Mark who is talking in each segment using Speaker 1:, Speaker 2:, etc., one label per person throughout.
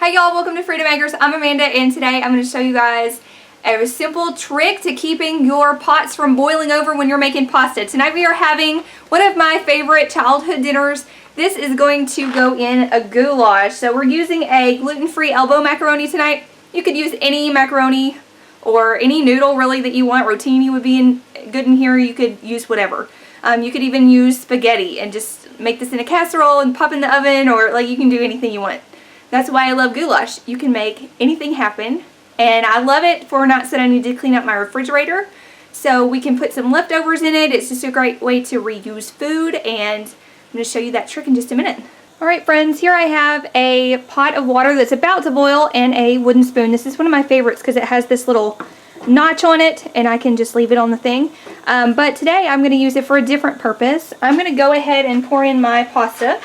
Speaker 1: Hi y'all, welcome to Freedom Makers. I'm Amanda and today I'm going to show you guys a simple trick to keeping your pots from boiling over when you're making pasta. Tonight we are having one of my favorite childhood dinners. This is going to go in a goulash. So we're using a gluten-free elbow macaroni tonight. You could use any macaroni or any noodle really that you want. Rotini would be good in here. You could use whatever. You could even use spaghetti and just make this in a casserole and pop in the oven, or like you can do anything you want. That's why I love goulash. You can make anything happen. And I love it for nights that I need to clean up my refrigerator. So we can put some leftovers in it. It's just a great way to reuse food. And I'm going to show you that trick in just a minute. Alright friends, here I have a pot of water that's about to boil and a wooden spoon. This is one of my favorites because it has this little notch on it and I can just leave it on the thing. But today I'm going to use it for a different purpose. I'm going to go ahead and pour in my pasta.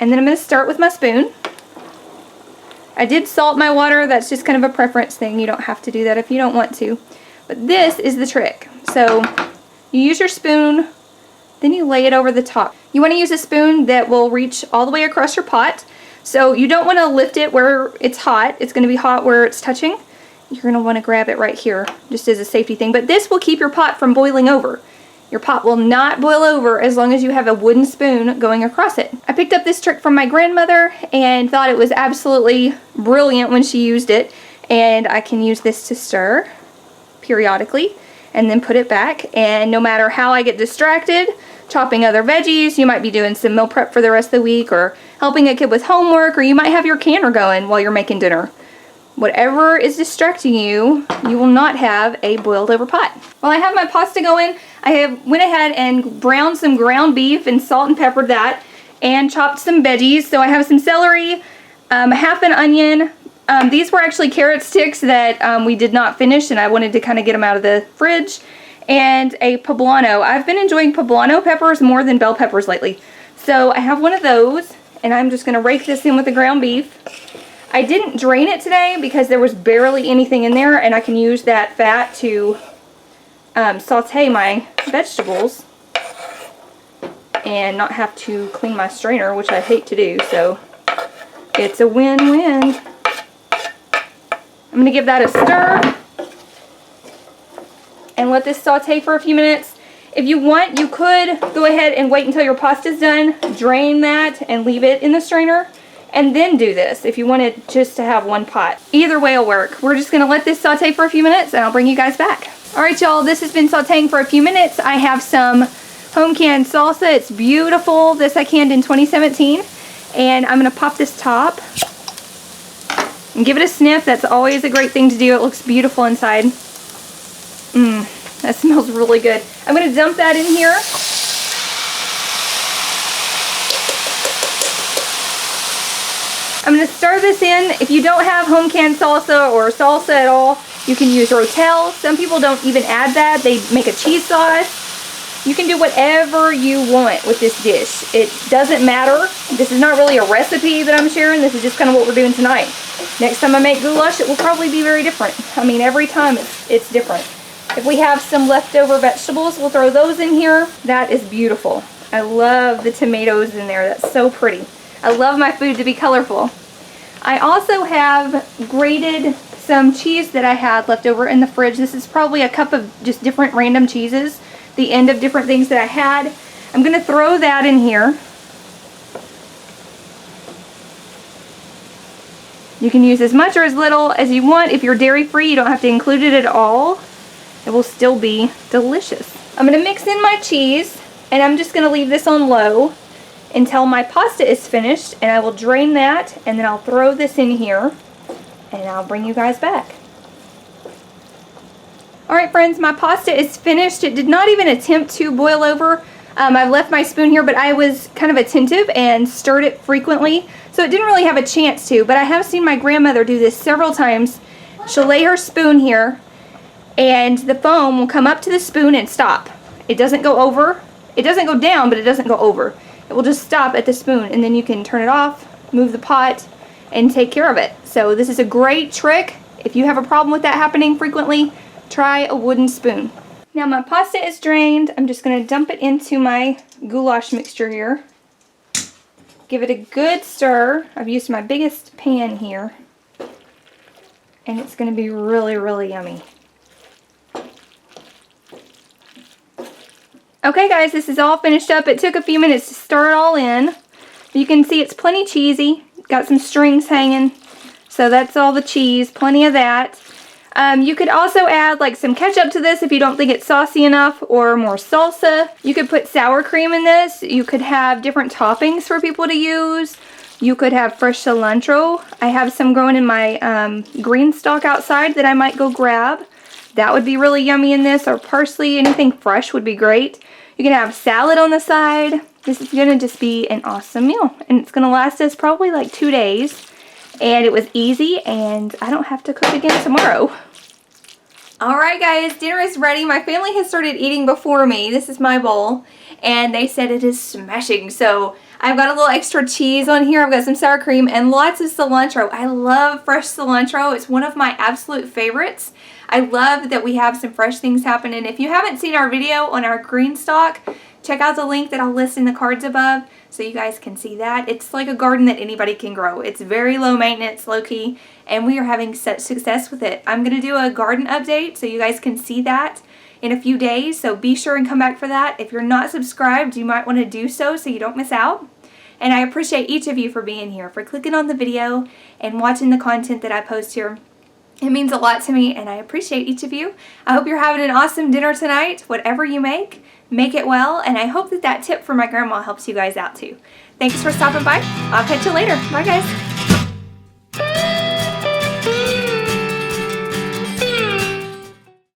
Speaker 1: And then I'm going to start with my spoon. I did salt my water. That's just kind of a preference thing. You don't have to do that if you don't want to. But this is the trick. So you use your spoon, then you lay it over the top. You want to use a spoon that will reach all the way across your pot. So you don't want to lift it where it's hot. It's going to be hot where it's touching. You're going to want to grab it right here just as a safety thing. But this will keep your pot from boiling over. Your pot will not boil over as long as you have a wooden spoon going across it. I picked up this trick from my grandmother and thought it was absolutely brilliant when she used it. And I can use this to stir periodically and then put it back. And no matter how I get distracted, chopping other veggies, you might be doing some meal prep for the rest of the week, or helping a kid with homework, or you might have your canner going while you're making dinner. Whatever is distracting you, you will not have a boiled over pot. While I have my pasta going, I went ahead and browned some ground beef and salt and peppered that, and chopped some veggies. So I have some celery, half an onion. These were actually carrot sticks that we did not finish, and I wanted to kind of get them out of the fridge. And a poblano. I've been enjoying poblano peppers more than bell peppers lately. So I have one of those, and I'm just going to rake this in with the ground beef. I didn't drain it today because there was barely anything in there, and I can use that fat to saute my vegetables and not have to clean my strainer, which I hate to do, so it's a win-win. I'm going to give that a stir and let this saute for a few minutes. If you want, you could go ahead and wait until your pasta's done, drain that, and leave it in the strainer, and then do this if you wanted just to have one pot. Either way will work. We're just going to let this saute for a few minutes and I'll bring you guys back. Alright y'all, this has been sauteing for a few minutes. I have some home canned salsa. It's beautiful. This I canned in 2017. And I'm going to pop this top and give it a sniff. That's always a great thing to do. It looks beautiful inside. That smells really good. I'm going to dump that in here. I'm going to stir this in. If you don't have home canned salsa or salsa at all, you can use Rotel. Some people don't even add that. They make a cheese sauce. You can do whatever you want with this dish. It doesn't matter. This is not really a recipe that I'm sharing. This is just kind of what we're doing tonight. Next time I make goulash, it will probably be very different. I mean, every time it's different. If we have some leftover vegetables, we'll throw those in here. That is beautiful. I love the tomatoes in there. That's so pretty. I love my food to be colorful. I also have grated some cheese that I had left over in the fridge. This is probably a cup of just different random cheeses, the end of different things that I had. I'm going to throw that in here. You can use as much or as little as you want. If you're dairy free, you don't have to include it at all. It will still be delicious. I'm going to mix in my cheese, and I'm just going to leave this on low until my pasta is finished, and I will drain that, and then I'll throw this in here, and I'll bring you guys back. Alright friends, my pasta is finished. It did not even attempt to boil over. I've left my spoon here, but I was kind of attentive and stirred it frequently, so it didn't really have a chance to, but I have seen my grandmother do this several times. She'll lay her spoon here, and the foam will come up to the spoon and stop. It doesn't go over. It doesn't go down, but it doesn't go over. It will just stop at the spoon, and then you can turn it off, move the pot, and take care of it. So this is a great trick. If you have a problem with that happening frequently, try a wooden spoon. Now my pasta is drained. I'm just going to dump it into my goulash mixture here. Give it a good stir. I've used my biggest pan here. And it's going to be really, really yummy. Okay guys, this is all finished up. It took a few minutes to stir it all in. You can see it's plenty cheesy. Got some strings hanging. So that's all the cheese. Plenty of that. You could also add like some ketchup to this if you don't think it's saucy enough, or more salsa. You could put sour cream in this. You could have different toppings for people to use. You could have fresh cilantro. I have some growing in my green stalk outside that I might go grab. That would be really yummy in this, or parsley. Anything fresh would be great. You can have salad on the side. This is going to just be an awesome meal. And it's going to last us probably like 2 days. And it was easy, and I don't have to cook again tomorrow. Alright guys, dinner is ready. My family has started eating before me. This is my bowl. And they said it is smashing. So I've got a little extra cheese on here. I've got some sour cream and lots of cilantro. I love fresh cilantro. It's one of my absolute favorites. I love that we have some fresh things happening. If you haven't seen our video on our green stalk, check out the link that I'll list in the cards above so you guys can see that. It's like a garden that anybody can grow. It's very low maintenance, low key, and we are having such success with it. I'm going to do a garden update so you guys can see that in a few days, so be sure and come back for that. If you're not subscribed, you might want to do so you don't miss out. And I appreciate each of you for being here, for clicking on the video and watching the content that I post here. It means a lot to me, and I appreciate each of you. I hope you're having an awesome dinner tonight. Whatever you make it well, and I hope that tip from my grandma helps you guys out too. Thanks for stopping by. I'll catch you later. Bye guys.